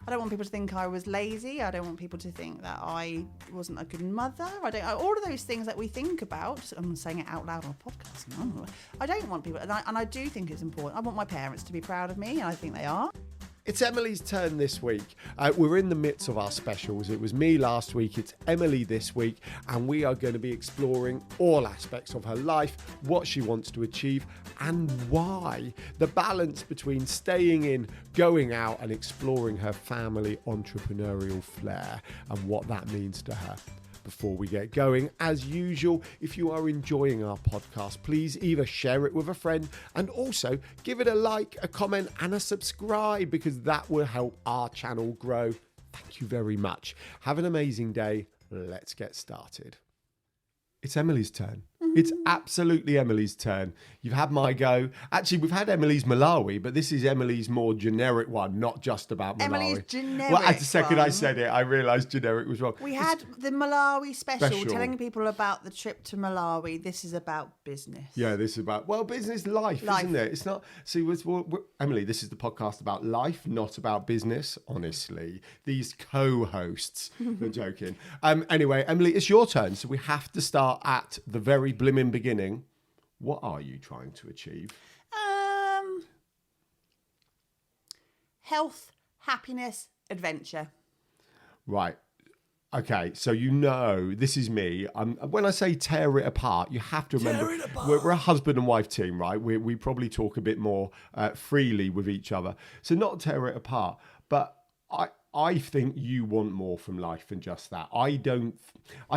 I don't want people to think I was lazy. I don't want people to think that I wasn't a good mother. All of those things that we think about. I'm saying it out loud on a podcast now. I don't want people, and I do think it's important. I want my parents to be proud of me, and I think they are. It's Emily's turn this week. We're in the midst of our specials. It was me last week, it's Emily this week, and we are going to be exploring all aspects of her life, what she wants to achieve, and why. The balance between staying in, going out, and exploring her family entrepreneurial flair, and what that means to her. Before we get going, as usual, if you are enjoying our podcast, please either share it with a friend and also give it a like, a comment and a subscribe, because that will help our channel grow. Thank you very much. Have an amazing day. Let's get started. It's Emily's turn. It's absolutely Emily's turn. You've had my go. Actually, we've had Emily's Malawi, but this is Emily's more generic one, not just about Malawi. Emily's generic Well, at the second one. I said it, I realised generic was wrong. We had the Malawi special, Special. telling people about the trip to Malawi. This is about business. Yeah, this is about, well, business life, isn't it? It's not, see, Emily, this is the podcast about life, not about business, honestly. These co-hosts are joking. Anyway, Emily, it's your turn, so we have to start at the very blimmin' beginning. What are you trying to achieve? Health, happiness, adventure. Right. Okay, so this is me. When I say tear it apart, you have to remember we're a husband and wife team, right? We probably talk a bit more freely with each other. So not tear it apart, but I think you want more from life than just that. I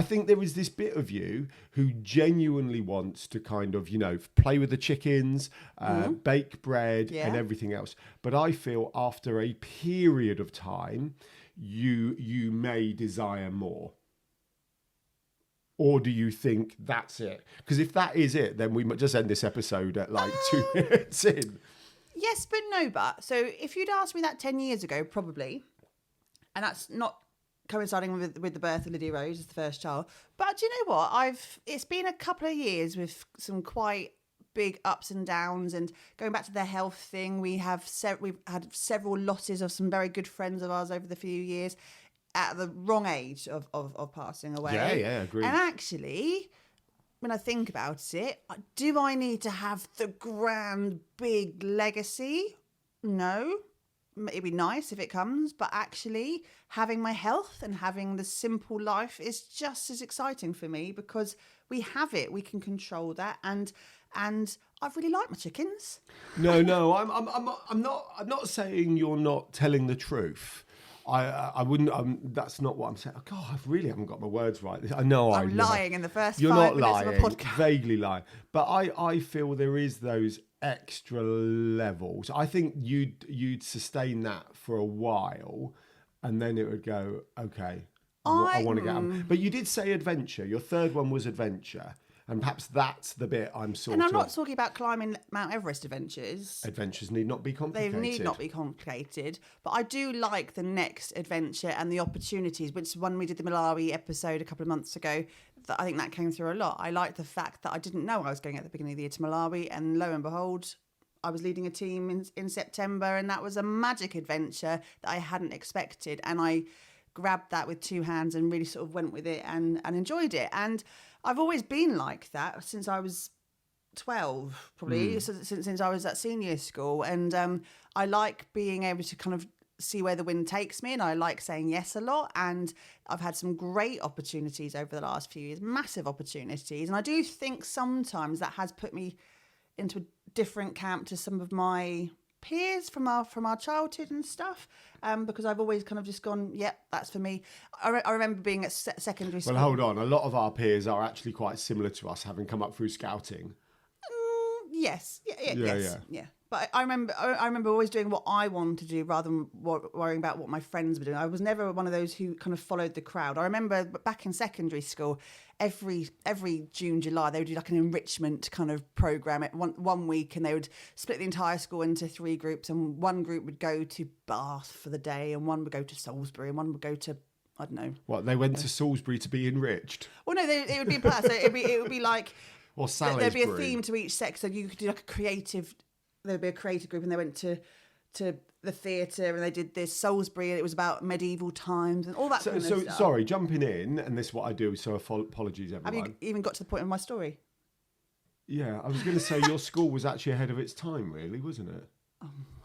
think there is this bit of you who genuinely wants to kind of, play with the chickens, bake bread and everything else. But I feel after a period of time, you may desire more. Or do you think that's it? Because if that is it, then we might just end this episode at 2 minutes in. Yes, but no, but. So if you'd asked me that 10 years ago, probably, and that's not coinciding with the birth of Lydia Rose as the first child. But do you know what? It's been a couple of years with some quite big ups and downs, and going back to the health thing, we've had several losses of some very good friends of ours over the few years at the wrong age of passing away. Yeah, agreed. And actually, when I think about it, do I need to have the grand big legacy? No. It'd be nice if it comes, but actually having my health and having the simple life is just as exciting for me, because we have it, we can control that, and I really like my chickens. No, I'm not saying you're not telling the truth. I wouldn't. That's not what I'm saying. Oh, God, I really haven't got my words right. I know I'm lying in the first you're 5 not minutes lying, of a podcast. vaguely lying. But I feel there is those extra levels. I think you'd sustain that for a while, and then it would go, okay, I want to get up. But you did say adventure. Your third one was adventure. And perhaps that's the bit I'm sort of... And I'm not talking about climbing Mount Everest adventures. Adventures need not be complicated. They need not be complicated. But I do like the next adventure and the opportunities, which when we did the Malawi episode a couple of months ago, I think that came through a lot. I like the fact that I didn't know I was going at the beginning of the year to Malawi, and lo and behold, I was leading a team in September, and that was a magic adventure that I hadn't expected. And I grabbed that with two hands and really sort of went with it and enjoyed it. And I've always been like that since I was 12, probably, since I was at senior school. And I like being able to kind of see where the wind takes me, and I like saying yes a lot. And I've had some great opportunities over the last few years, massive opportunities. And I do think sometimes that has put me into a different camp to some of my peers from our childhood and stuff, because I've always kind of just gone, yep, that's for me. I remember being at secondary school. Well, hold on. A lot of our peers are actually quite similar to us, having come up through scouting. Yes. Yeah. But I remember always doing what I wanted to do rather than worrying about what my friends were doing. I was never one of those who kind of followed the crowd. I remember back in secondary school, every June, July, they would do like an enrichment kind of program at one week, and they would split the entire school into 3 groups, and one group would go to Bath for the day, and one would go to Salisbury, and one would go to, I don't know. What, they went to Salisbury to be enriched? Well, no, it would be a plan. So it would be like, or Salisbury. There'd be a theme to each sex, so you could do like a creative. There'd be a creative group, and they went to to the theatre, and they did this Salisbury, and it was about medieval times and all that kind of stuff. Sorry, jumping in, and this is what I do, so apologies, Have everyone. you even got to the point of my story? Yeah, I was going to say your school was actually ahead of its time, really, wasn't it?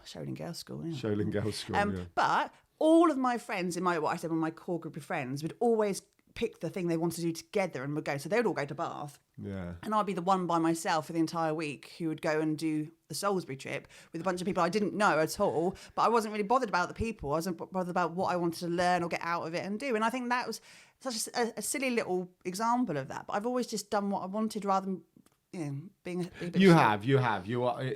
Sholing Girls' School, yeah. Sholing Girls' School, yeah. But all of my friends in my core group of friends would always pick the thing they wanted to do together and would go. So they would all go to Bath. Yeah. And I'd be the one by myself for the entire week who would go and do the Salisbury trip with a bunch of people I didn't know at all. But I wasn't really bothered about the people. I wasn't bothered about what I wanted to learn or get out of it and do. And I think that was such a silly little example of that. But I've always just done what I wanted rather than being a bit You are.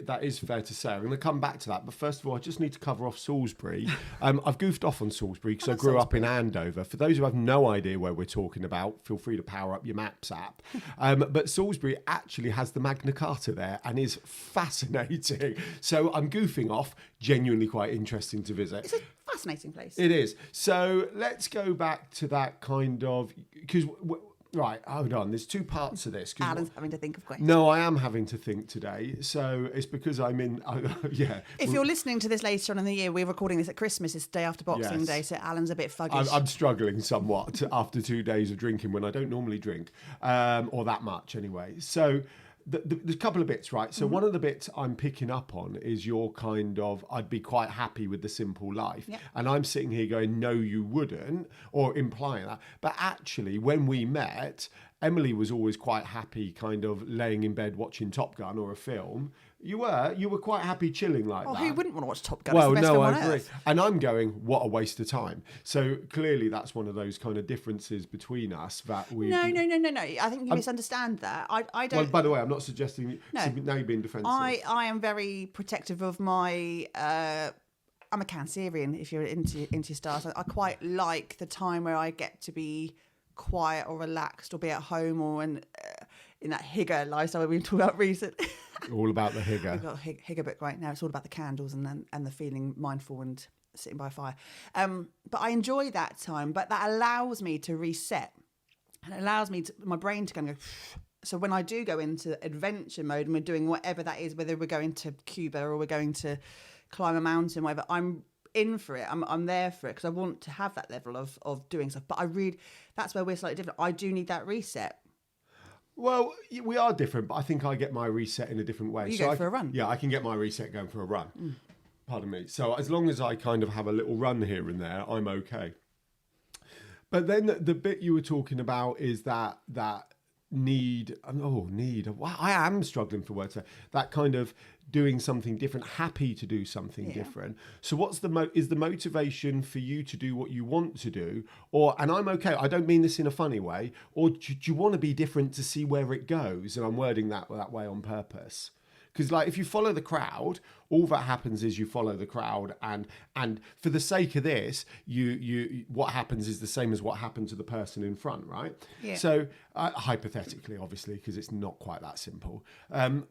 That is fair to say. I'm going to come back to that, but first of all, I just need to cover off Salisbury. I've goofed off on Salisbury because I grew up in Andover. For those who have no idea where we're talking about, feel free to power up your Maps app. But Salisbury actually has the Magna Carta there and is fascinating. So I'm goofing off. Genuinely quite interesting to visit. It's a fascinating place. It is. So let's go back to that kind of because. Right, hold on. There's two parts of this. Alan's having to think of questions. No, I am having to think today. So it's because I'm in. Yeah. If you're listening to this later on in the year, we're recording this at Christmas. It's the day after Boxing Day, so Alan's a bit fuggish. I'm struggling somewhat after 2 days of drinking when I don't normally drink, or that much anyway. So. There's a couple of bits, right? So one of the bits I'm picking up on is your kind of, I'd be quite happy with the simple life. Yep. And I'm sitting here going, no, you wouldn't, or implying that. But actually, when we met, Emily was always quite happy kind of laying in bed watching Top Gun or a film. You were quite happy chilling like that. Who wouldn't want to watch Top Gun? Well, it's the best film on I agree. Earth. And I'm going, what a waste of time. So clearly that's one of those kind of differences between us that we... No. I think you misunderstand that. I don't... Well, by the way, I'm not suggesting... No. Now you're being defensive. I am very protective of my... I'm a Cancerian, if you're into your stars. I quite like the time where I get to be quiet or relaxed or be at home or in that hygge lifestyle we've been talking about recently. All about the hygge. We've got a hygge book right now. It's all about the candles and the feeling mindful and sitting by a fire. But I enjoy that time. But that allows me to reset. And it allows me my brain to kind of go. So when I do go into adventure mode and we're doing whatever that is, whether we're going to Cuba or we're going to climb a mountain, whatever, I'm in for it. I'm there for it because I want to have that level of doing stuff. But that's where we're slightly different. I do need that reset. Well, we are different, but I think I get my reset in a different way. You go for a run. Yeah, I can get my reset going for a run. Pardon me. So as long as I kind of have a little run here and there, I'm okay. But then the bit you were talking about is that need. Wow, I am struggling for words. That kind of doing something different, happy to do something different. So what's is the motivation for you to do what you want to do? And I'm okay, I don't mean this in a funny way, or do you want to be different to see where it goes? And I'm wording that way on purpose. Because like if you follow the crowd, all that happens is you follow the crowd, and for the sake of this, you what happens is the same as what happened to the person in front, right? Yeah. So hypothetically, obviously, because it's not quite that simple.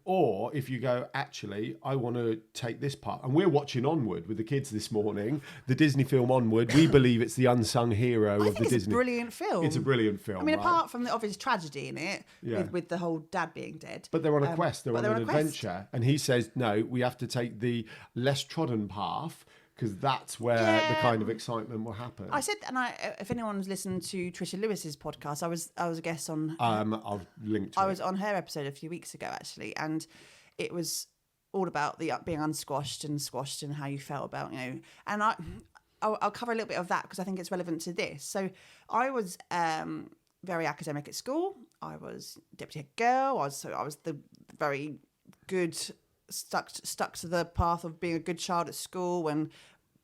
Or if you go, actually, I want to take this part, and we're watching Onward with the kids this morning, the Disney film Onward. We believe it's the unsung hero of the Disney. It's a brilliant film. It's a brilliant film. I mean, right? apart from the obvious tragedy in it, Yeah. with the whole dad being dead. But they're on a quest. They're on an quest. adventure. And he says, no, we have to take the less trodden path because that's where the kind of excitement will happen. I said, and if anyone's listened to Trisha Lewis's podcast, I was a guest on. I'll link to it. I was on her episode a few weeks ago actually, and it was all about the being unsquashed and squashed and how you felt about And I'll cover a little bit of that because I think it's relevant to this. So I was very academic at school. I was deputy head girl. I was the very good. Stuck to the path of being a good child at school and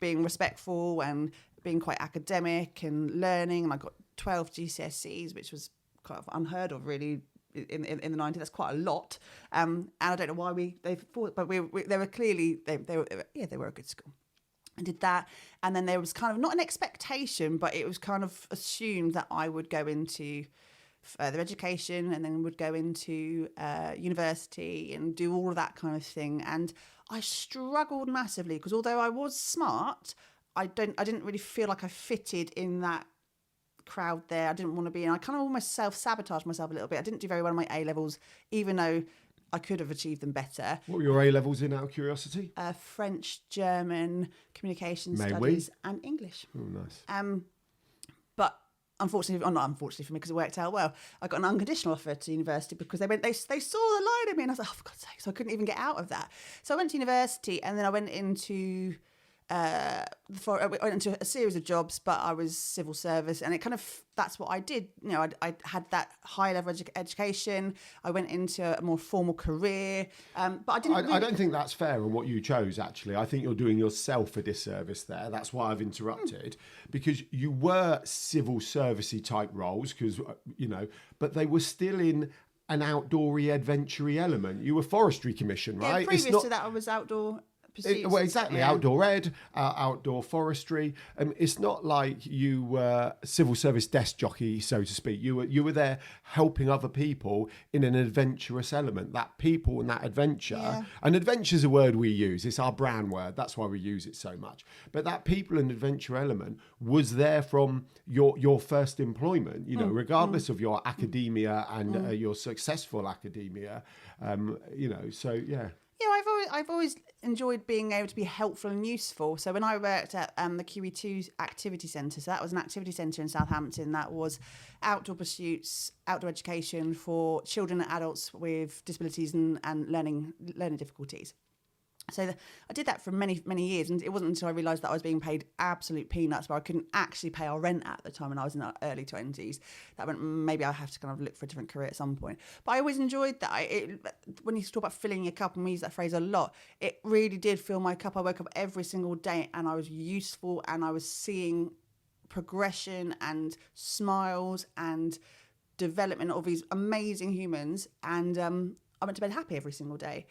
being respectful and being quite academic and learning. And I got 12 GCSEs, which was kind of unheard of really in the 90s. That's quite a lot. And I don't know why they thought, but they were clearly they were a good school. I did that, and then there was kind of not an expectation, but it was kind of assumed that I would go into further education and then would go into university and do all of that kind of thing. And I struggled massively because although I was smart, I didn't really feel like I fitted in that crowd there. I didn't want to be, and I kind of almost self-sabotaged myself a little bit. I didn't do very well in my A-levels, even though I could have achieved them better. What were your A levels in, out of curiosity? French, German, communication May studies, and English. Oh, nice. But unfortunately, or not unfortunately for me, because it worked out well, I got an unconditional offer to university because they saw the light in me, and I was like, oh, for God's sake, so I couldn't even get out of that. So I went to university, and then I went into I went into a series of jobs, but I was civil service, and it kind of, that's what I did. You know, I had that high level education. I went into a more formal career, but I didn't. I don't think that's fair on what you chose. Actually, I think you're doing yourself a disservice there. That's why I've interrupted, because you were civil servicey type roles, because but they were still in an outdoory, adventure-y element. You were forestry commission, right? Yeah, previous to that, I was outdoor. Well, exactly. Yeah. Outdoor ed, outdoor forestry. It's not like you were civil service desk jockey, so to speak. You were there helping other people in an adventurous element. That people and that adventure. Yeah. And adventure is a word we use. It's our brand word. That's why we use it so much. But that people and adventure element was there from your first employment. Regardless of your academia and your successful academia. So yeah. Yeah, I've always enjoyed being able to be helpful and useful. So when I worked at the QE2 Activity Centre, so that was an activity centre in Southampton that was outdoor pursuits, outdoor education for children and adults with disabilities and learning difficulties. So I did that for many, many years, and it wasn't until I realised that I was being paid absolute peanuts, where I couldn't actually pay our rent at the time when I was in the early 20s. That went, maybe I have to kind of look for a different career at some point. But I always enjoyed that. When you talk about filling your cup, and we use that phrase a lot, it really did fill my cup. I woke up every single day and I was useful, and I was seeing progression and smiles and development of these amazing humans, and I went to bed happy every single day.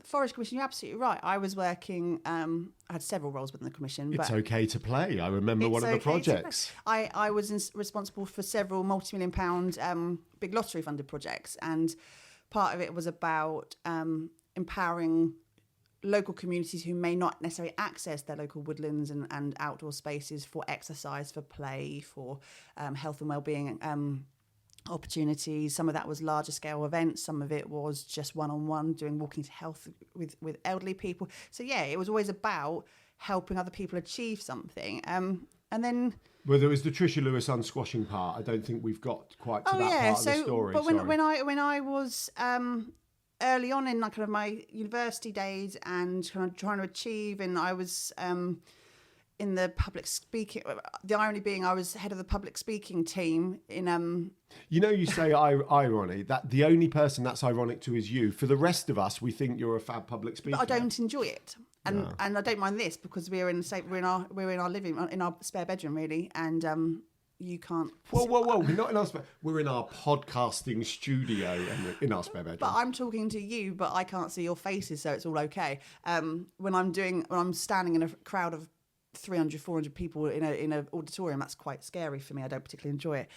Forest Commission, you're absolutely right. I was working, I had several roles within the Commission. It's okay to play. I remember one of the projects. I was responsible for several multi-million pound big lottery funded projects, and part of it was about empowering local communities who may not necessarily access their local woodlands and outdoor spaces for exercise, for play, for health and wellbeing opportunities. Some of that was larger scale events, some of it was just one-on-one, doing walking to health with elderly people. So yeah, it was always about helping other people achieve something. And then there was the Tricia Lewis unsquashing part. I don't think we've got quite to that part of the story. But when I was early on in kind of my university days and kind of trying to achieve, and I was in the public speaking, the irony being I was head of the public speaking team in you say irony, that the only person that's ironic to is you. For the rest of us, we think you're a fab public speaker. But I don't enjoy it. And I don't mind this because we're in our living, in our spare bedroom really, and you can't. Whoa! We're not in our spare. We're in our podcasting studio and in our spare bedroom. But I'm talking to you, but I can't see your faces, so it's all okay. When I'm standing in a crowd of 300, 400 people in an auditorium, that's quite scary for me. I don't particularly enjoy it.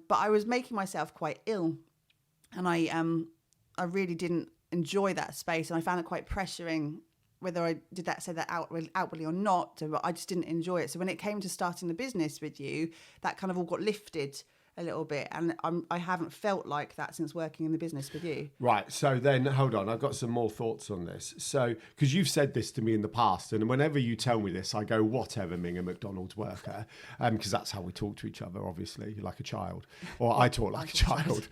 But I was making myself quite ill, and I really didn't enjoy that space, and I found it quite pressuring, whether I say that outwardly or not. I just didn't enjoy it. So when it came to starting the business with you, that kind of all got lifted a little bit, and I haven't felt like that since working in the business with you. Right, so then hold on, I've got some more thoughts on this. So, because you've said this to me in the past, and whenever you tell me this, I go, whatever, Ming, a McDonald's worker, because that's how we talk to each other, obviously, like a child, or I talk like a child.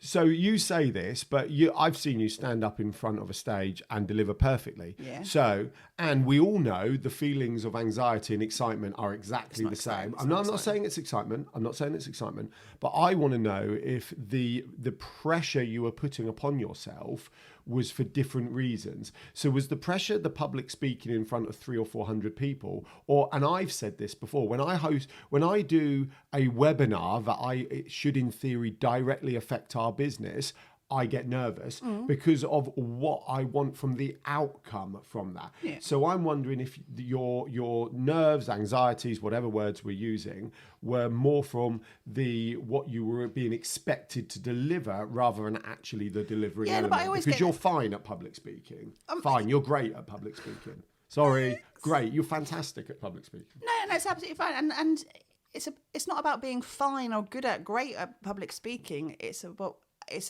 So you say this, but I've seen you stand up in front of a stage and deliver perfectly. Yeah. So, and we all know the feelings of anxiety and excitement are exactly the same. I'm not saying it's excitement. I'm not saying it's excitement, but I want to know if the pressure you were putting upon yourself was for different reasons. So was the pressure the public speaking in front of 300 or 400 people, and I've said this before, when I do a webinar that it should in theory directly affect our business, I get nervous because of what I want from the outcome from that. Yeah. So I'm wondering if your nerves, anxieties, whatever words we're using, were more from what you were being expected to deliver rather than actually the delivery element. Because you're fine at public speaking. Fine, you're great at public speaking. Sorry, great. You're fantastic at public speaking. No, it's absolutely fine. And it's not about being fine or great at public speaking. It's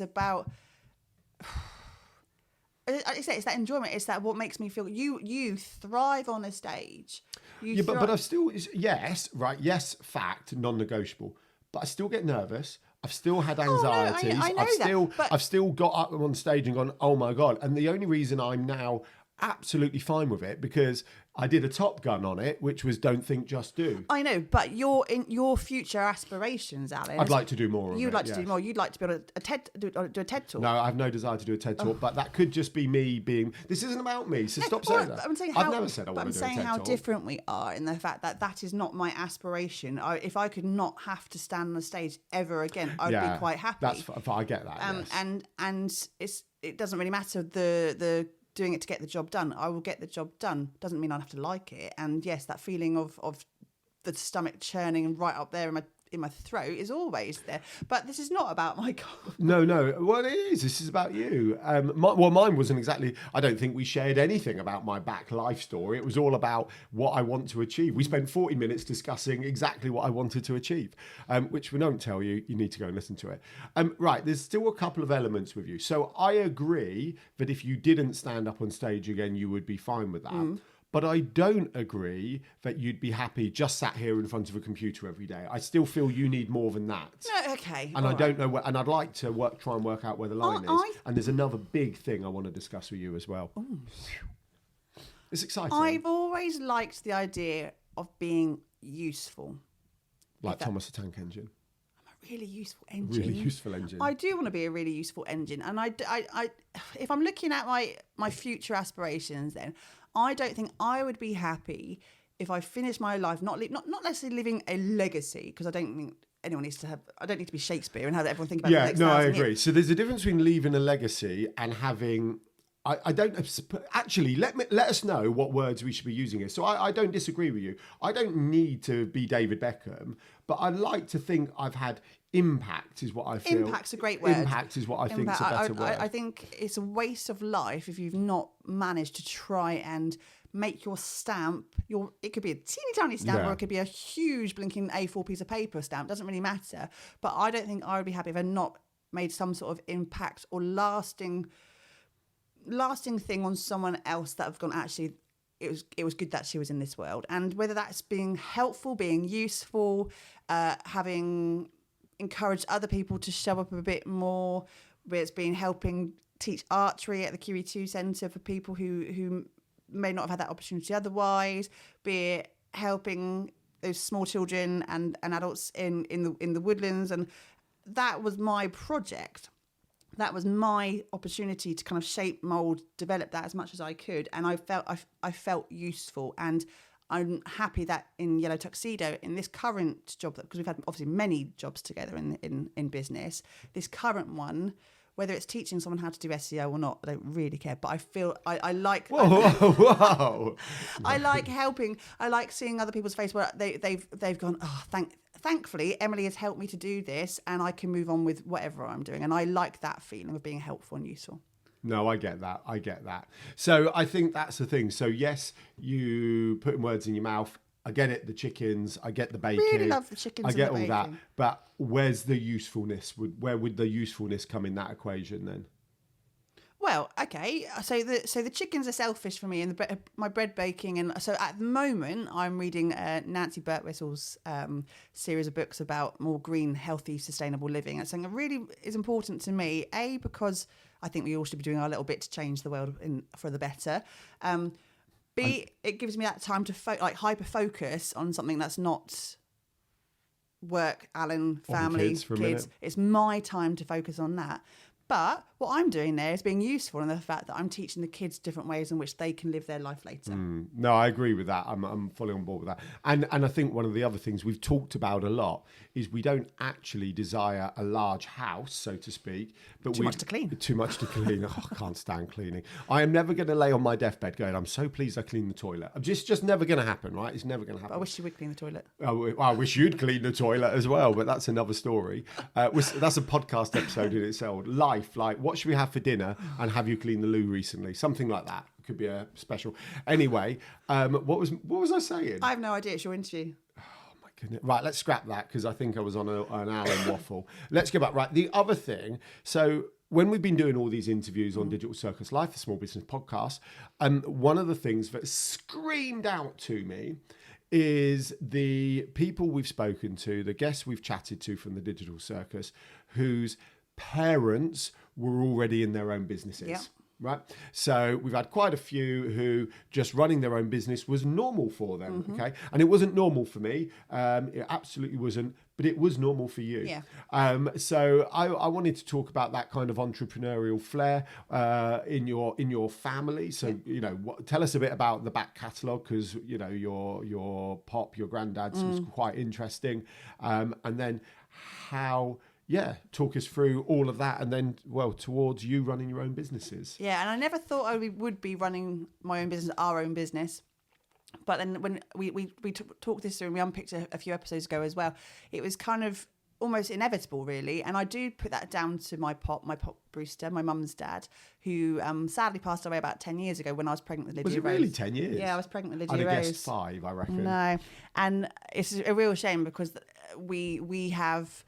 about It's that enjoyment. It's that what makes me feel you thrive on a stage. But I've still, yes, right, yes, fact, non-negotiable. But I still get nervous. I've still had anxieties. I know I've still got up on stage and gone, oh my God. And the only reason I'm now absolutely fine with it, because I did a Top Gun on it, which was don't think, just do. I know, but your future aspirations, Alan. I'd like to do more of it. You'd like to do more. You'd like to be able to do a TED talk. No, I have no desire to do a TED talk, but that could just be me being. This isn't about me, so stop saying that. I've never said I want to do a TED talk. I'm saying how different we are in the fact that that is not my aspiration. If I could not have to stand on the stage ever again, I would be quite happy. I get that. Yes. And it doesn't really matter the doing it to get the job done. I will get the job done. Doesn't mean I have to like it. And yes, that feeling of the stomach churning and right up there in my throat is always there. But this is not about my goal. No. Well, it is. This is about you. Mine wasn't exactly. I don't think we shared anything about my back life story. It was all about what I want to achieve. We spent 40 minutes discussing exactly what I wanted to achieve, which we don't tell you. You need to go and listen to it. Right. There's still a couple of elements with you. So I agree that if you didn't stand up on stage again, you would be fine with that. But I don't agree that you'd be happy just sat here in front of a computer every day. I still feel you need more than that. No, okay. And I don't know and I'd like to try and work out where the line is. And there's another big thing I want to discuss with you as well. Ooh. It's exciting. I've always liked the idea of being useful. Like Thomas the Tank Engine. I'm a really useful engine. Really useful engine. I do want to be a really useful engine. And I if I'm looking at my future aspirations, then I don't think I would be happy if I finished my life not necessarily living a legacy, because I don't think anyone needs to have. I don't need to be Shakespeare and have everyone think about. Yeah, no, I agree. So there's a difference between leaving a legacy and having. I don't actually let us know what words we should be using here. So I don't disagree with you. I don't need to be David Beckham, but I like to think I've had impact. Is what I feel. Impact's a great word. Impact is what I think is a better word. I think it's a waste of life if you've not managed to try and make your stamp. It could be a teeny tiny stamp, or it could be a huge blinking A4 piece of paper stamp. Doesn't really matter. But I don't think I would be happy if I'd not made some sort of impact or lasting thing on someone else that have gone, actually, it was good that she was in this world. And whether that's being helpful, being useful, having encouraged other people to show up a bit more, whether it's been helping teach archery at the QE2 Centre for people who may not have had that opportunity otherwise, be it helping those small children and adults in the woodlands. And that was my project. That was my opportunity to kind of shape, mould, develop that as much as I could. And I felt useful. And I'm happy that in Yellow Tuxedo, in this current job, because we've had obviously many jobs together in business, this current one, whether it's teaching someone how to do SEO or not, I don't really care. But I feel I like. Whoa. I like helping. I like seeing other people's face where they've gone, oh, thankfully, Emily has helped me to do this, and I can move on with whatever I'm doing. And I like that feeling of being helpful and useful. No, I get that. So I think that's the thing. So yes, you putting words in your mouth. I get it, the chickens. I get the bacon. Really love the chickens. I get all that. But where's the usefulness? Where would the usefulness come in that equation then? Well, okay. So the chickens are selfish for me, and my bread baking. And so at the moment, I'm reading Nancy Birtwhistle's series of books about more green, healthy, sustainable living. It's something that really is important to me. A, because I think we all should be doing our little bit to change the world for the better. B, it gives me that time to hyper focus on something that's not work, Alan, family, kids. It's my time to focus on that. But what I'm doing there is being useful in the fact that I'm teaching the kids different ways in which they can live their life later. No, I agree with that. I'm fully on board with that. And I think one of the other things we've talked about a lot is we don't actually desire a large house, so to speak. But Too much to clean. Oh, I can't stand cleaning. I am never going to lay on my deathbed going, I'm so pleased I cleaned the toilet. Just never going to happen, right? It's never going to happen. But I wish you would clean the toilet. I wish you'd clean the toilet as well, but that's another story. That's a podcast episode in itself. Life, like what should we have for dinner, and have you cleaned the loo recently? Something like that. Could be a special. Anyway, what was I saying? I have no idea. It's your interview. Oh my goodness. Right, let's scrap that because I think I was on an Alan waffle. Let's go back. Right, the other thing. So when we've been doing all these interviews on Digital Circus Life, the small business podcast, one of the things that screamed out to me is the people we've spoken to, the guests we've chatted to from the Digital Circus, whose parents were already in their own businesses. Yeah. Right. So we've had quite a few who just running their own business was normal for them. Okay. And it wasn't normal for me. It absolutely wasn't, but it was normal for you. Yeah. So I wanted to talk about that kind of entrepreneurial flair in your family. So, tell us a bit about the back catalogue, because, your pop, your granddad's was quite interesting. And then how... talk us through all of that, and then, towards you running your own businesses. Yeah, and I never thought I would be running my own business, our own business. But then when we talked this through, and we unpicked a few episodes ago as well, it was kind of almost inevitable, really. And I do put that down to my pop Brewster, my mum's dad, who sadly passed away about 10 years ago when I was pregnant with Lydia Rose. Was it really 10 years? Yeah, I was pregnant with Lydia I'd have Rose. guessed 5, I reckon. No, and it's a real shame because we have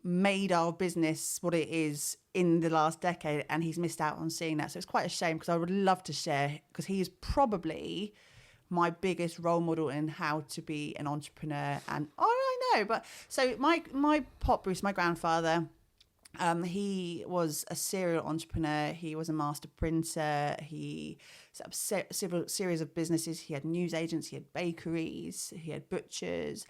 made our business what it is in the last decade, and he's missed out on seeing that. So it's quite a shame, because I would love to share, because he is probably my biggest role model in how to be an entrepreneur. And I know, but so my pop Bruce, my grandfather, he was a serial entrepreneur. He was a master printer. He set up several series of businesses. He had news agents, he had bakeries, he had butchers,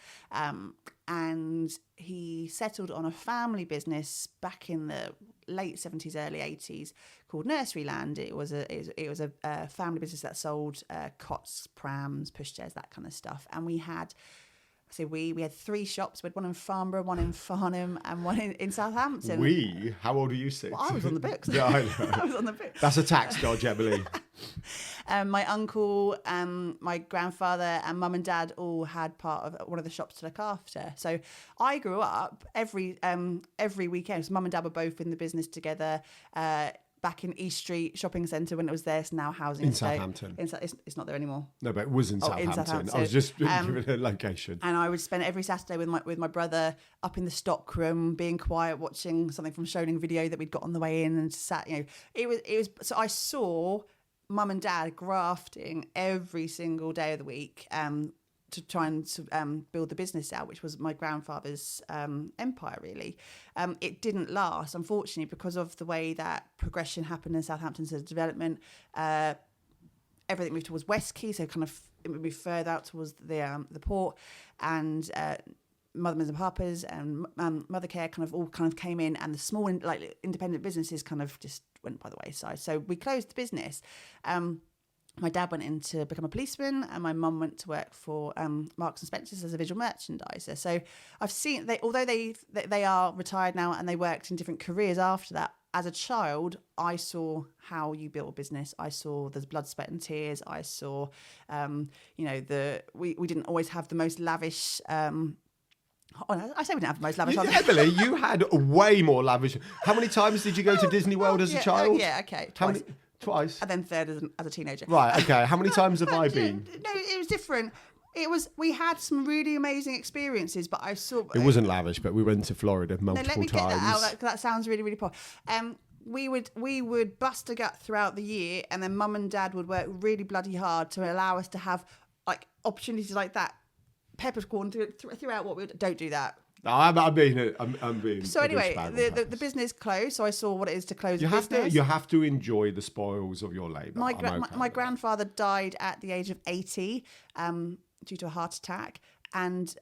and he settled on a family business back in the late 70s, early 80s called Nurseryland. It was a family business that sold cots, prams, pushchairs, that kind of stuff. And we had... So we had 3 shops. We had one in Farnborough, one in Farnham, and one in Southampton. How old are you, 6? Well, I was on the books. Yeah, I know. I was on the books. That's a tax dodge, Emily. My uncle, my grandfather, and mum and dad all had part of one of the shops to look after. So I grew up every weekend. So mum and dad were both in the business together. Back in East Street Shopping Centre when it was there. It's now housing in estate. Southampton. It's not there anymore. No, but it was in Southampton. I was just giving a location. And I would spend every Saturday with my brother up in the stock room, being quiet, watching something from Shoning Video that we'd got on the way in, and sat. It was. So I saw mum and dad grafting every single day of the week. To try and build the business out, which was my grandfather's empire, really. It didn't last, unfortunately, because of the way that progression happened in Southampton's development. Everything moved towards West Quay, so kind of it moved further out towards the port, and Motherman's and Harper's and Mothercare kind of came in, and the small independent businesses kind of just went by the wayside. So we closed the business. My dad went in to become a policeman, and my mum went to work for Marks and Spencer's as a visual merchandiser. So I've seen, although they are retired now and they worked in different careers after that, as a child, I saw how you build a business. I saw there's blood, sweat and tears. I saw, we didn't always have the most lavish... I say we didn't have the most lavish. Emily, you had way more lavish. How many times did you go to Disney World as a child? Yeah, okay. Twice. Twice. And then third as a teenager. Right, okay. How many times have I been? No, it was different. We had some really amazing experiences, but I saw... It wasn't lavish, but we went to Florida multiple let me times. Get that out, that sounds really, really poor. We would bust a gut throughout the year, and then mum and dad would work really bloody hard to allow us to have opportunities like that. Peppercorn throughout what we would... Don't do that. No, I'm being. So anyway, the business closed. So I saw what it is to close. You have to enjoy the spoils of your labour. My grandfather died at the age of 80 due to a heart attack, and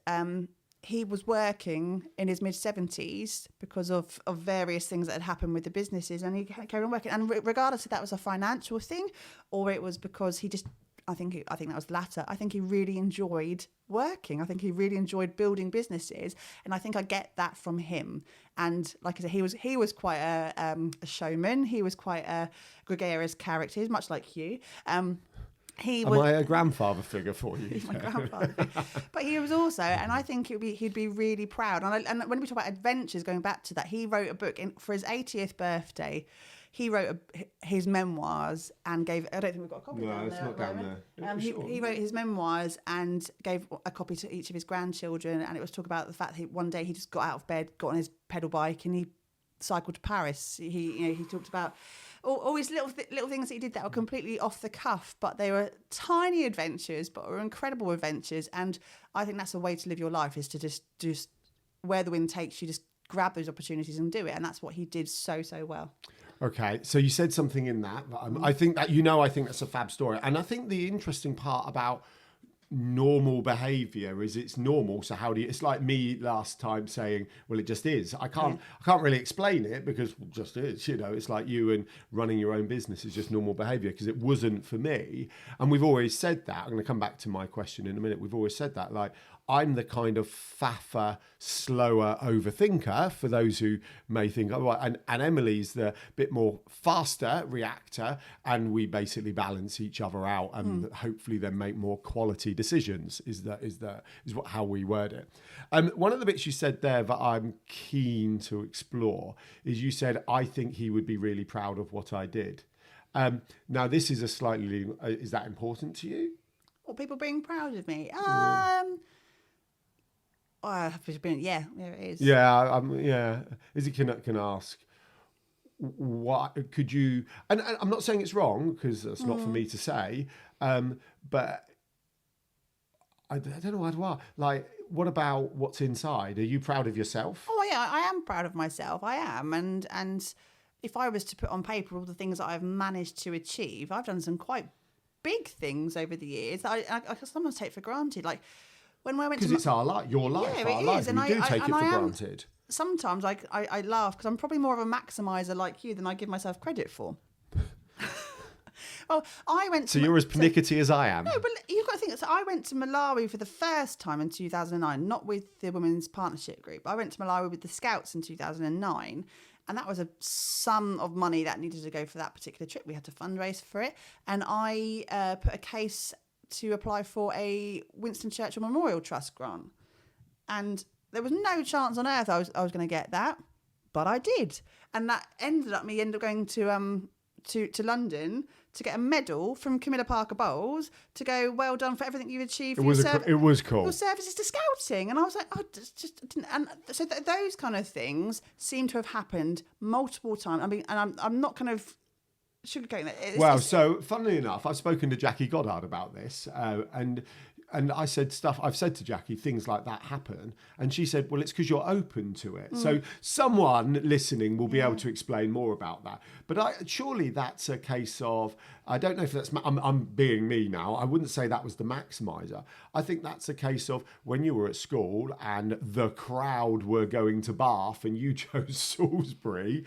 he was working in his mid-70s because of various things that had happened with the businesses, and he carried on working. And regardless if that was a financial thing or it was because he just... I think that was the latter. I think he really enjoyed working. I think he really enjoyed building businesses, and I think I get that from him. And like I said, he was quite a showman. He was quite a gregarious character. He's much like you. Am I a grandfather figure for you? He's my grandfather. But he was also, and I think he'd be really proud. And when we talk about adventures, going back to that, he wrote a book for his 80th birthday. He wrote his memoirs and gave... I don't think we've got a copy down there. No, it's not down there. He wrote his memoirs and gave a copy to each of his grandchildren, and it was talk about the fact that one day he just got out of bed, got on his pedal bike, and he cycle to Paris. He talked about all these little things that he did that were completely off the cuff, but they were tiny adventures, but were incredible adventures. And I think that's a way to live your life, is to just where the wind takes you, just grab those opportunities and do it. And that's what he did so well. Okay, so you said something in that. I think that's a fab story. And I think the interesting part about normal behavior is it's normal. So how do you, it's like me last time saying, well, it just is. I can't really explain it because it just is, it's like you and running your own business is just normal behavior because it wasn't for me. And we've always said that. I'm going to come back to my question in a minute. We've always said that, like, I'm the kind of faffer, slower overthinker, for those who may think, and Emily's the bit more faster reactor, and we basically balance each other out and hopefully then make more quality decisions is how we word it. One of the bits you said there that I'm keen to explore is you said, I think he would be really proud of what I did. Now this is is that important to you? Well, people being proud of me? Yeah, it is. Yeah. Is it can ask, what could you? And I'm not saying it's wrong because that's not for me to say. But I don't know what to ask. Like, what about what's inside? Are you proud of yourself? Oh yeah, I am proud of myself. I am, and if I was to put on paper all the things that I've managed to achieve, I've done some quite big things over the years that I sometimes take for granted, like. Because it's our life, your life, yeah, our life. And we do take it for granted. Sometimes I laugh because I'm probably more of a maximizer like you than I give myself credit for. Well, I went. So you're as pernickety as I am. No, but you've got to think. So I went to Malawi for the first time in 2009, not with the Women's Partnership Group. I went to Malawi with the Scouts in 2009. And that was a sum of money that needed to go for that particular trip. We had to fundraise for it. And I put a case to apply for a Winston Churchill Memorial Trust grant, and there was no chance on earth I was going to get that, but I did, and that ended up going to London to get a medal from Camilla Parker Bowles to go, well done for everything you've achieved. It was cool. Your services to scouting, and I was like, just didn't. And so those kind of things seem to have happened multiple times. I mean, and I'm not kind of sugarcoating it. So funnily enough, I've spoken to Jackie Goddard about this, and I said stuff. I've said to Jackie things like that happen, and she said, "Well, it's because you're open to it." So someone listening will be able to explain more about that. But surely that's a case of, I don't know if that's. I'm being me now. I wouldn't say that was the maximizer. I think that's a case of when you were at school and the crowd were going to Bath and you chose Salisbury.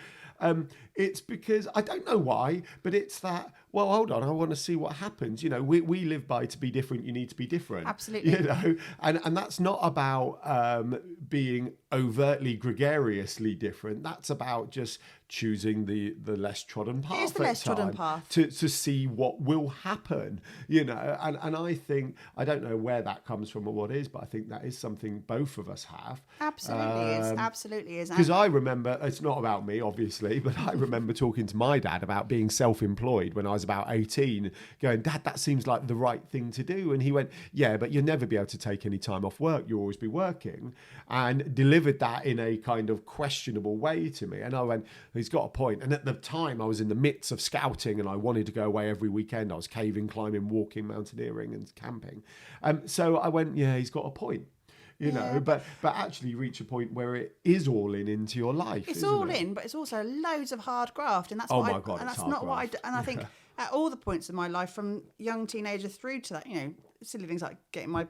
It's because, I don't know why, but it's that, well, hold on, I want to see what happens. We live by to be different, you need to be different. Absolutely. And that's not about being overtly gregariously different. That's about just choosing the less trodden path. It is the less trodden path. To see what will happen, and I think, I don't know where that comes from or what is, but I think that is something both of us have. Absolutely is. Because I remember, it's not about me, obviously, but I remember talking to my dad about being self-employed when I was about 18, going, Dad, that seems like the right thing to do. And he went, yeah, but you'll never be able to take any time off work. You'll always be working. And delivered that in a kind of questionable way to me. And I went, he's got a point. And at the time, I was in the midst of scouting and I wanted to go away every weekend. I was caving, climbing, walking, mountaineering and camping. So I went, yeah, he's got a point. But actually reach a point where it is all into your life. It's all in, but it's also loads of hard graft, and that's and I think at all the points in my life, from young teenager through to that, silly things like getting my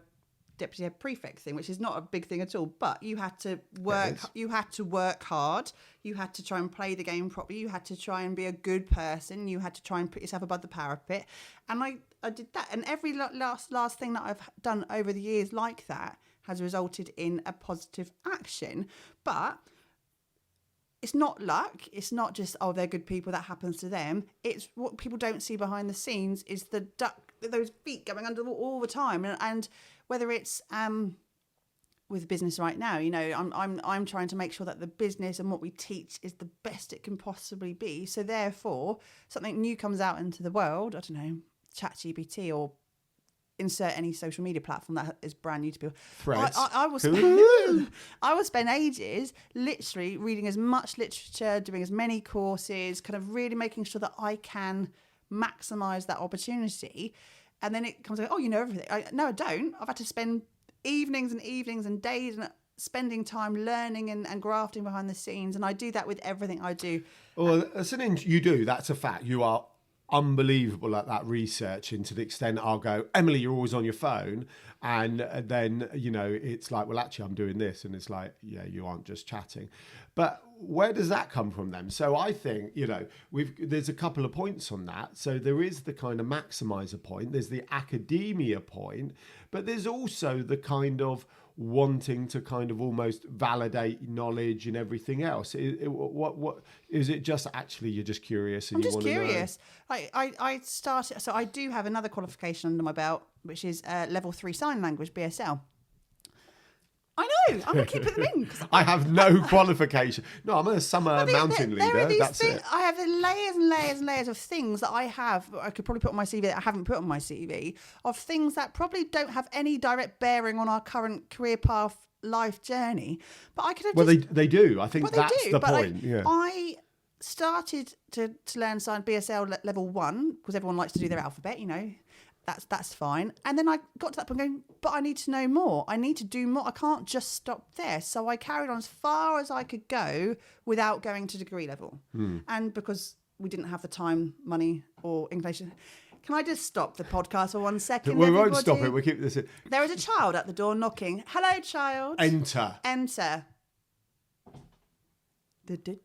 deputy head prefect thing, which is not a big thing at all, but you had to work. You had to work hard. You had to try and play the game properly. You had to try and be a good person. You had to try and put yourself above the parapet. And I did that, and every last thing that I've done over the years like that has resulted in a positive action. But it's not luck. It's not just, oh, they're good people, that happens to them. It's what people don't see behind the scenes is the those feet going under all the time. And whether it's with business right now, I'm trying to make sure that the business and what we teach is the best it can possibly be. So therefore, something new comes out into the world, I don't know, ChatGPT or insert any social media platform that is brand new to people. Threads. I will spend ages literally reading as much literature, doing as many courses, kind of really making sure that I can maximise that opportunity. And then it comes like, oh, you know everything. No, I don't. I've had to spend evenings and evenings and days and spending time learning and grafting behind the scenes. And I do that with everything I do. Well, you do. That's a fact. You are unbelievable at that researching, to the extent I'll go, Emily, you're always on your phone, and then it's like, well, actually I'm doing this, and it's like, yeah, you aren't just chatting. But where does that come from then? So I think there's a couple of points on that. So there is the kind of maximizer point, there's the academia point, but there's also the kind of wanting to kind of almost validate knowledge and everything else. What is it? Just actually you're just curious and I'm you just want to know? curious. I started, so I do have another qualification under my belt, which is level 3 sign language, BSL. I know. I'm going to keep them in. I have no qualification. No, I'm a summer mountain leader. That's it. I have the layers and layers and layers of things that I could probably put on my CV that I haven't put on my CV, of things that probably don't have any direct bearing on our current career path, life journey. But I could have they do. I think that's the point. I started to learn BSL level 1 because everyone likes to do their alphabet, That's fine. And then I got to that point going, but I need to know more. I need to do more. I can't just stop there. So I carried on as far as I could go without going to degree level. And because we didn't have the time, money or inclination. Can I just stop the podcast for 1 second? We won't stop it. We'll keep this in. There is a child at the door knocking. Hello, child. Enter.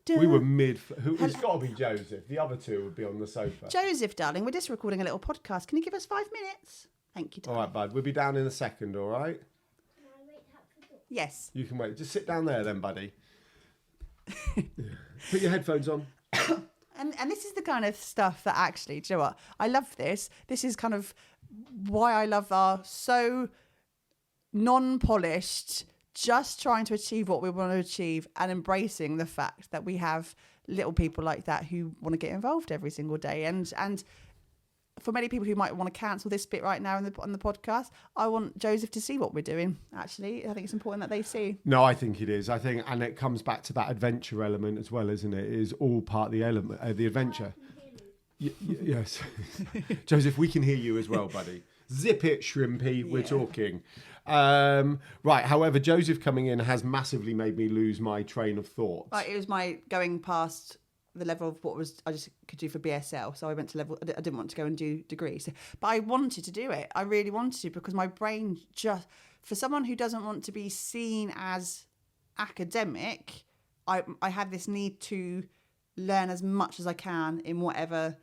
We were it's got to be Joseph. The other two would be on the sofa. Joseph, darling, we're just recording a little podcast. Can you give us 5 minutes? Thank you, darling. All right, bud. We'll be down in a second, all right? Can I wait out for the door? Yes. You can wait. Just sit down there then, buddy. Put your headphones on. And this is the kind of stuff that actually, do you know what? I love this. This is kind of why I love our so non-polished, just trying to achieve what we want to achieve and embracing the fact that we have little people like that who want to get involved every single day. And for many people who might want to cancel this bit right now on the podcast, I want Joseph to see what we're doing. Actually, I think it's important that they see. No, I think it is. I think, and it comes back to that adventure element as well, isn't it? It is all part of the element, the adventure. Yes, Joseph, we can hear you as well, buddy. Zip it, Shrimpy. We're talking. Right. However, Joseph coming in has massively made me lose my train of thought. Right. It was my going past the level of what was I just could do for BSL. So I went to level. I didn't want to go and do degrees, but I wanted to do it. I really wanted to, because my brain just, for someone who doesn't want to be seen as academic, I have this need to learn as much as I can in whatever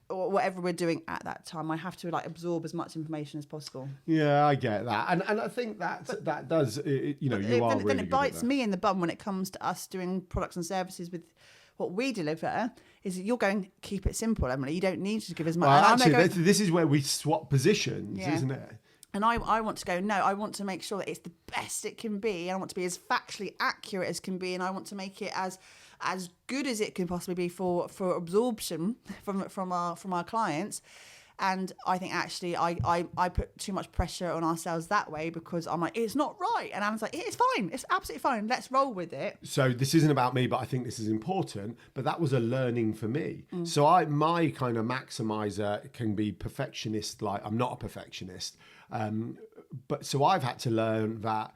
we're doing at that time. I have to absorb as much information as possible. Yeah, I get that, and I think that does you are really then it bites me in the bum when it comes to us doing products and services with what we deliver. Is that you're going, keep it simple, Emily. You don't need to give as much. Well, actually, this is where we swap positions, isn't it? And I want to go, no, I want to make sure that it's the best it can be. And I want to be as factually accurate as can be, and I want to make it as good as it can possibly be for absorption from our clients. And I think actually I put too much pressure on ourselves that way, because I'm like, it's not right. And Anna's like, it's fine. It's absolutely fine. Let's roll with it. So this isn't about me, but I think this is important. But that was a learning for me. So my kind of maximizer can be perfectionist. Like, I'm not a perfectionist. But so I've had to learn that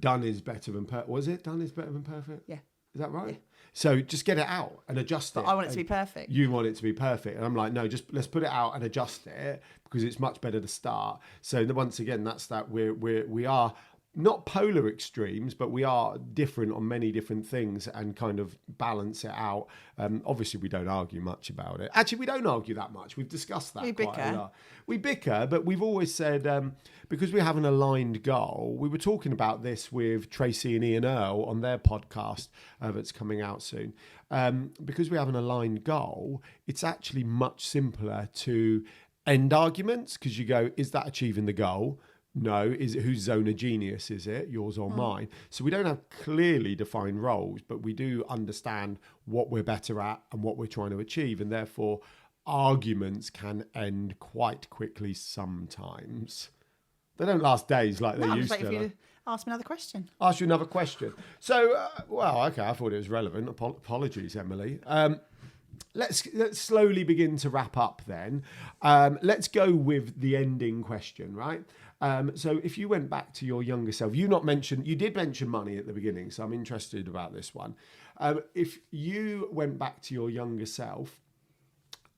done is better than perfect. Was it done is better than perfect? Yeah. Is that right? Yeah. So just get it out and adjust it. I want it to be perfect. You want it to be perfect. And I'm like, no, just let's put it out and adjust it, because it's much better to start. So once again, that's that we are not polar extremes, but we are different on many different things and kind of balance it out. Obviously, we don't argue much about it. Actually, we don't argue that much. We've discussed that quite a lot. We bicker, but we've always said, because we have an aligned goal, we were talking about this with Tracy and Ian Earle on their podcast that's coming out soon. Because we have an aligned goal, it's actually much simpler to end arguments, because you go, is that achieving the goal? No. Is it, whose zone of genius is it, yours or mine? So we don't have clearly defined roles, but we do understand what we're better at and what we're trying to achieve. And therefore, arguments can end quite quickly sometimes. They don't last days like they I'm used just waiting for to. you to ask me another question. Ask you another question. So, okay, I thought it was relevant. Apologies, Emily. Let's slowly begin to wrap up then. Let's go with the ending question, right? So if you went back to your younger self, you did mention money at the beginning, so I'm interested about this one. If you went back to your younger self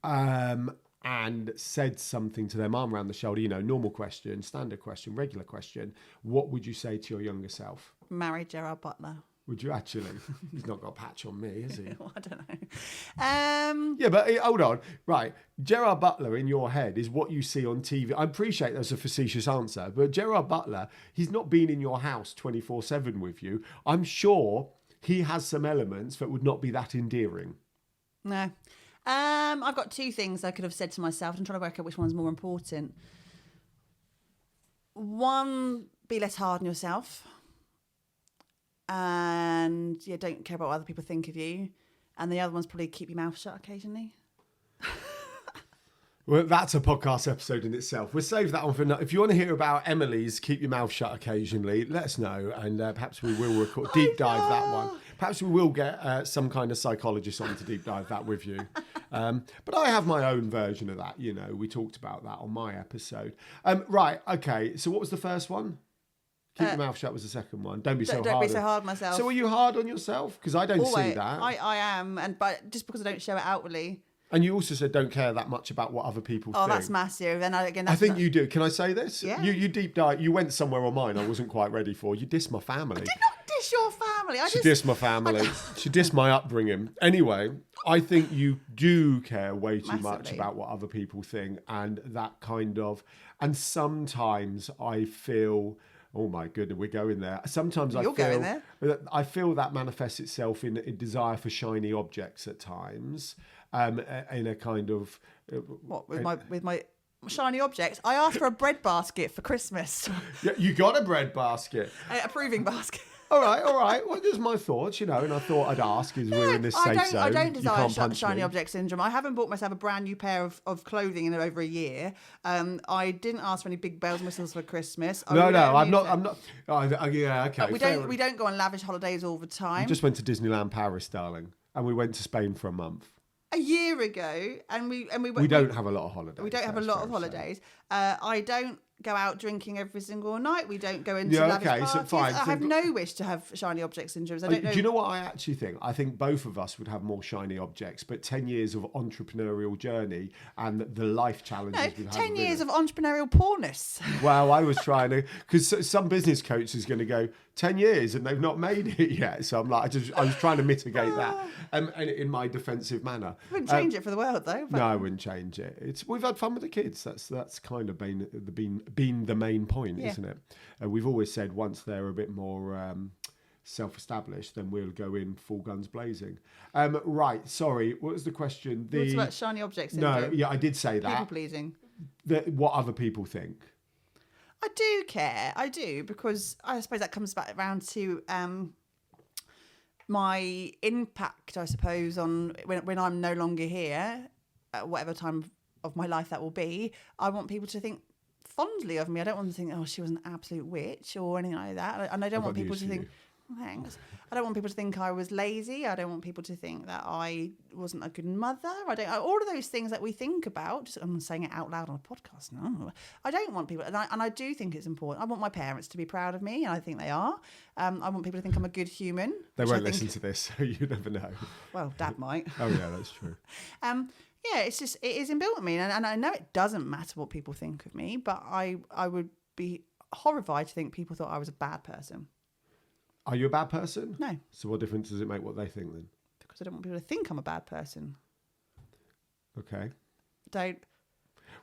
and said something to them, arm around the shoulder, normal question, standard question, regular question, what would you say to your younger self? Marry Gerard Butler. Would you actually? He's not got a patch on me, has he? Well, I don't know. Yeah, but hold on. Right. Gerard Butler in your head is what you see on TV. I appreciate that's a facetious answer, but Gerard Butler, he's not been in your house 24/7 with you. I'm sure he has some elements that would not be that endearing. No. I've got two things I could have said to myself. I'm trying to work out which one's more important. One, be less hard on yourself. And don't care about what other people think of you. And the other one's probably keep your mouth shut occasionally. Well, that's a podcast episode in itself. We'll save that one for if you want to hear about Emily's keep your mouth shut occasionally, let us know, and perhaps we will deep dive that one. Perhaps we will get some kind of psychologist on to deep dive that with you. But I have my own version of that. We talked about that on my episode. Right. Okay. So what was the first one? Keep your mouth shut was the second one. Don't be so hard. Don't be so hard on myself. So are you hard on yourself? Because I don't see that. I am, but just because I don't show it outwardly. And you also said don't care that much about what other people think. Oh, that's massive. And I think you do. Can I say this? Yeah. You deep dive. You went somewhere on mine I wasn't quite ready for. You dissed my family. I did not diss your family. She dissed my family. She dissed my upbringing. Anyway, I think you do care way too much about what other people think, and that kind of. And sometimes I feel. Oh my goodness, we're going there. Sometimes I feel that manifests itself in a desire for shiny objects at times, in a kind of with my shiny objects. I asked for a bread basket for Christmas. Yeah, you got a bread basket, a proving basket. All right. Well, there's my thoughts, and I thought I'd ask as we're in this safe zone. I don't desire shiny object syndrome. I haven't bought myself a brand new pair of clothing in over a year. I didn't ask for any big bells and whistles for Christmas. No, I'm not. Oh, yeah, okay. We don't go on lavish holidays all the time. We just went to Disneyland Paris, darling, and we went to Spain for a month. A year ago, and we don't have a lot of holidays. We don't have a lot of holidays. I don't go out drinking every single night. We don't go into lavish parties. So fine. I have no wish to have shiny object syndromes. I don't know. Do you know what I actually think? I think both of us would have more shiny objects, but 10 years of entrepreneurial journey and the life challenges we've had. 10 years of entrepreneurial poorness. Well, I was trying to, because some business coach is going to go 10 years and they've not made it yet. So I'm like, I was trying to mitigate that in my defensive manner. I wouldn't change it for the world, though. No, I wouldn't change it. We've had fun with the kids. That's kind of been the main point, isn't it? We've always said once they're a bit more self-established, then we'll go in full guns blazing. Right, sorry, what was the question? What's about shiny objects syndrome? No, yeah, I did say that. People pleasing. What other people think. I do care. I do, because I suppose that comes back around to my impact, I suppose, on when I'm no longer here, at whatever time of my life that will be. I want people to think fondly of me. I don't want them to think, oh, she was an absolute witch or anything like that. And I don't want people to think, thanks. I don't want people to think I was lazy. I don't want people to think that I wasn't a good mother. All of those things that we think about. I'm saying it out loud on a podcast now. I don't want people, and I do think it's important. I want my parents to be proud of me, and I think they are. I want people to think I'm a good human. They won't listen to this, so you never know. Well, Dad might. Oh yeah, that's true. Yeah, it is inbuilt in me, and I know it doesn't matter what people think of me, but I would be horrified to think people thought I was a bad person. Are you a bad person? No. So what difference does it make what they think then? Because I don't want people to think I'm a bad person. Okay. Don't.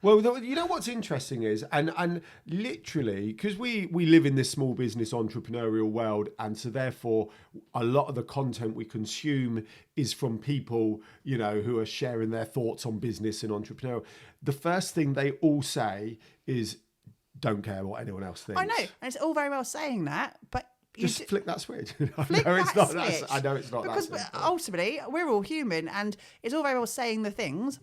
Well, you know what's interesting is, and literally, because we live in this small business entrepreneurial world, and so therefore a lot of the content we consume is from people, who are sharing their thoughts on business and entrepreneurial. The first thing they all say is, don't care what anyone else thinks. I know, and it's all very well saying that, but... Just flick that switch. I know it's not because that simple. Ultimately, we're all human, and it's all very well saying the things,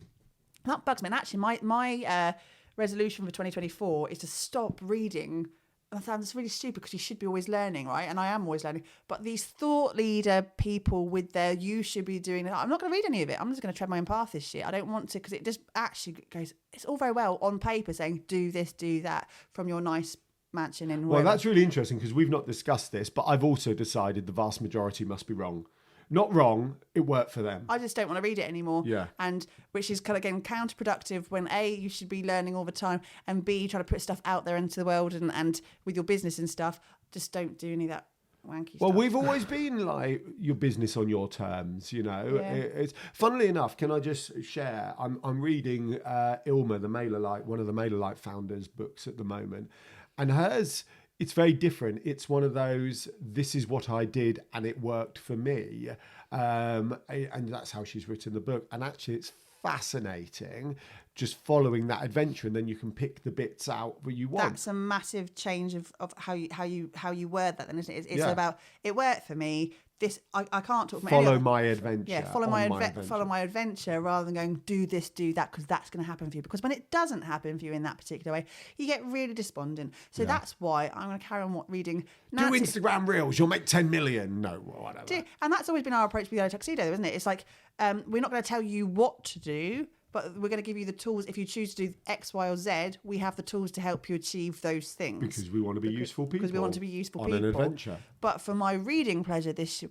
That bugs me. And actually, my resolution for 2024 is to stop reading. And that sounds really stupid because you should be always learning, right? And I am always learning. But these thought leader people with their "you should be doing it," I'm not going to read any of it. I'm just going to tread my own path this year. I don't want to, because it just actually goes. It's all very well on paper saying do this, do that from your nice mansion in. Well, that's really interesting because we've not discussed this, but I've also decided the vast majority must be wrong. Not wrong, it worked for them. I just don't want to read it anymore. Yeah. And which is kind of, again, counterproductive when A, you should be learning all the time, and B, try to put stuff out there into the world and with your business and stuff. Just don't do any of that wanky Well, stuff. we've always been like your business on your terms, you know. Yeah. It's funnily enough. Can I just share? I'm reading Ilma, the MailerLite, one of the MailerLite founders' books at the moment, and hers. It's very different. It's one of those, this is what I did and it worked for me. And that's how she's written the book. And actually it's fascinating just following that adventure, and then you can pick the bits out that you want. That's a massive change of how you word that then, isn't it? It's Yeah. about, it worked for me. This I can't talk about Follow my adventure. Yeah, follow my adventure rather than going do this, do that, because that's going to happen for you. Because when it doesn't happen for you in that particular way, you get really despondent. So that's why I'm going to carry on reading. Do Instagram Reels, you'll make 10 million. No, whatever. And that's always been our approach with Yellow Tuxedo, isn't it? It's like we're not going to tell you what to do, but we're going to give you the tools. If you choose to do X, Y, or Z, we have the tools to help you achieve those things. Because we want to be useful people. Because we want to be useful on people. an adventure. But for my reading pleasure this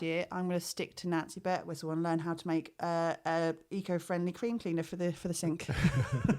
year, I'm going to stick to Nancy Birtwistle and learn how to make a eco-friendly cream cleaner for the sink.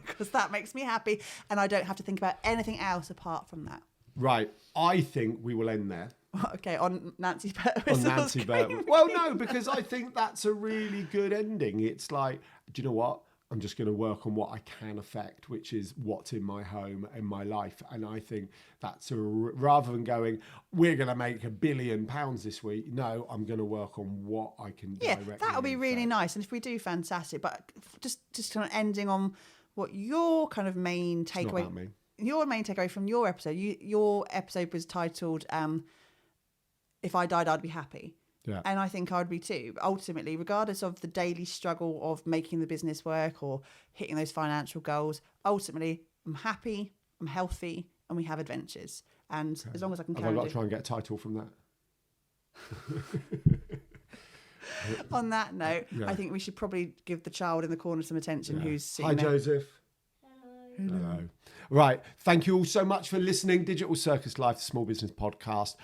Because that makes me happy, and I don't have to think about anything else apart from that. Right. I think we will end there. Okay, on Nancy Birtwistle's On Nancy Birtwistle. Well, no, because I think that's a really good ending. It's like, do you know what? I'm just going to work on what I can affect, which is what's in my home and my life. And I think that's rather than going, we're going to make £1 billion this week. No, I'm going to work on what I can directly. Yeah, that would be really nice. And if we do, fantastic. But just kind of ending on what your kind of main takeaway. It's not about me. Your main takeaway from your episode. Your episode was titled "If I Died, I'd Be Happy." Yeah. And I think I would be too. But ultimately, regardless of the daily struggle of making the business work or hitting those financial goals, ultimately, I'm happy, I'm healthy, and we have adventures. And as long as I can Have I got to try and get a title from that? On that note, I think we should probably give the child in the corner some attention who's sitting Hi, there. Joseph. Hello. Right. Thank you all so much for listening. Digital Circus Live, the Small Business Podcast.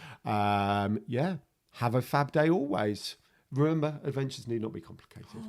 Have a fab day always. Remember, adventures need not be complicated.